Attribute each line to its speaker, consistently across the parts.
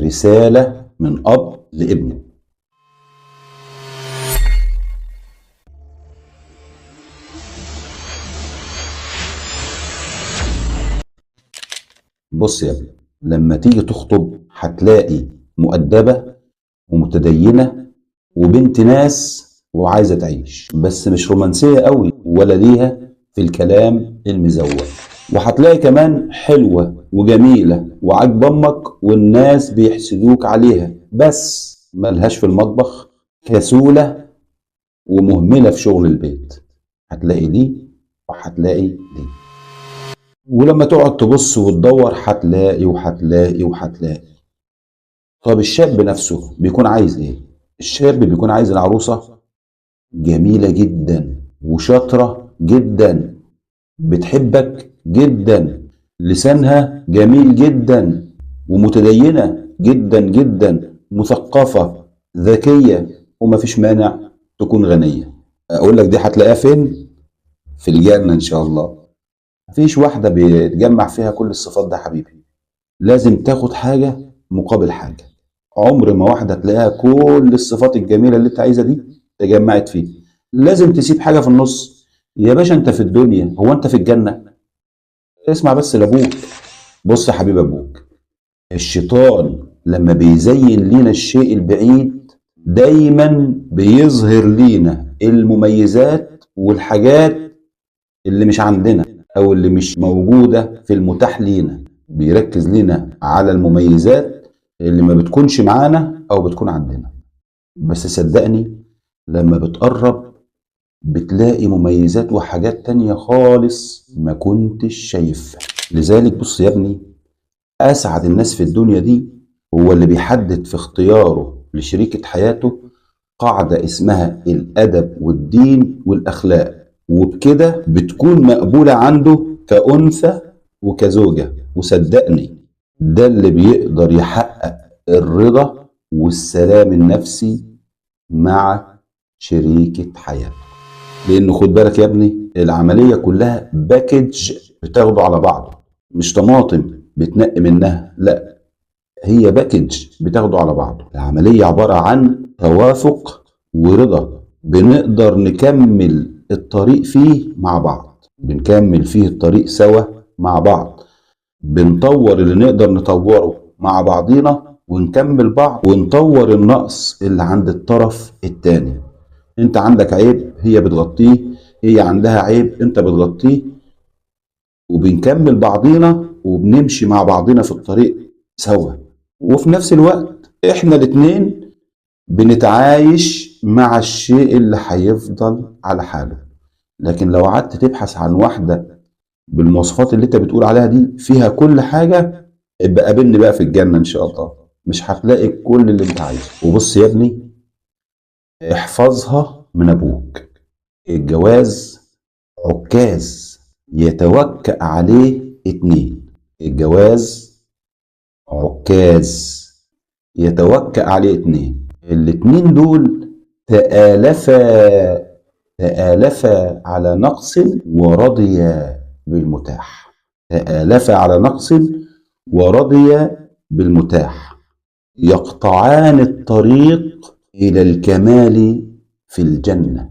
Speaker 1: رسالة من أب لابنه. بص يا ابني، لما تيجي تخطب هتلاقي مؤدبة ومتدينة وبنت ناس وعايزة تعيش، بس مش رومانسية قوي ولا ليها في الكلام المزور. وهتلاقي كمان حلوة وجميلة وعاجب امك والناس بيحسدوك عليها، بس ملهاش في المطبخ، كسولة ومهملة في شغل البيت. هتلاقي دي وهتلاقي دي، ولما تقعد تبص وتدور هتلاقي وهتلاقي وهتلاقي. طب الشاب نفسه بيكون عايز ايه؟ الشاب بيكون عايز العروسة جميلة جدا وشاطرة جدا، بتحبك جدا، لسانها جميل جدا، ومتدينة جدا جدا، مثقفة، ذكية، ومفيش مانع تكون غنية. اقول لك دي هتلاقيها فين؟ في الجنة ان شاء الله. مفيش واحدة بيتجمع فيها كل الصفات ده حبيبي، لازم تاخد حاجة مقابل حاجة. عمر ما واحدة تلاقيها كل الصفات الجميلة اللي انت عايزها دي تجمعت فيه، لازم تسيب حاجة في النص. يا باشا انت في الدنيا، هو انت في الجنة؟ اسمع بس لابوك. بص يا حبيب ابوك، الشيطان لما بيزين لينا الشيء البعيد دايما بيظهر لينا المميزات والحاجات اللي مش عندنا او اللي مش موجودة في المتاح لينا. بيركز لنا على المميزات اللي ما بتكونش معانا او بتكون عندنا. بس صدقني لما بتقرب بتلاقي مميزات وحاجات تانية خالص ما كنتش شايفها. لذلك بص يا ابني، اسعد الناس في الدنيا دي هو اللي بيحدد في اختياره لشريكة حياته قاعدة اسمها الادب والدين والاخلاق، وبكده بتكون مقبولة عنده كأنثى وكزوجة. وصدقني ده اللي بيقدر يحقق الرضا والسلام النفسي مع شريكة حياته. لأنه خد بالك يا ابني، العملية كلها باكج بتاخده على بعضه، مش طماطم بتنقي منها، لا، هي باكج بتاخده على بعضه. العملية عبارة عن توافق ورضا، بنقدر نكمل الطريق فيه مع بعض، بنكمل فيه الطريق سوا مع بعض، بنطور اللي نقدر نطوره مع بعضينا ونكمل بعض، ونطور النقص اللي عند الطرف التاني. انت عندك عيب هي بتغطيه، هي عندها عيب انت بتغطيه، وبنكمل بعضينا وبنمشي مع بعضينا في الطريق سوا. وفي نفس الوقت احنا الاتنين بنتعايش مع الشيء اللي هيفضل على حاله. لكن لو قعدت تبحث عن واحدة بالمواصفات اللي انت بتقول عليها دي فيها كل حاجة، ابقى قابلني بقى في الجنة ان شاء الله، مش هتلاقي كل اللي انت عايزه. وبص يا ابني، احفظها من ابوك، الجواز عكاز يتوكأ عليه اتنين. الجواز عكاز يتوكأ عليه اتنين، الاتنين دول تآلفا على نقص ورضيا بالمتاح. تآلفا على نقص ورضيا بالمتاح، يقطعان الطريق إلى الكمال في الجنة.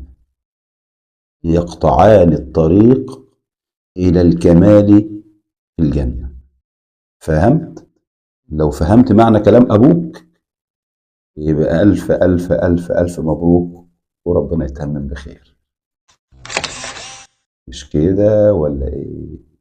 Speaker 1: يقطعان الطريق إلى الكمال في الجنة. فهمت؟ لو فهمت معنى كلام أبوك يبقى ألف ألف ألف ألف مبروك، وربنا يتمم بخير. مش كده ولا إيه؟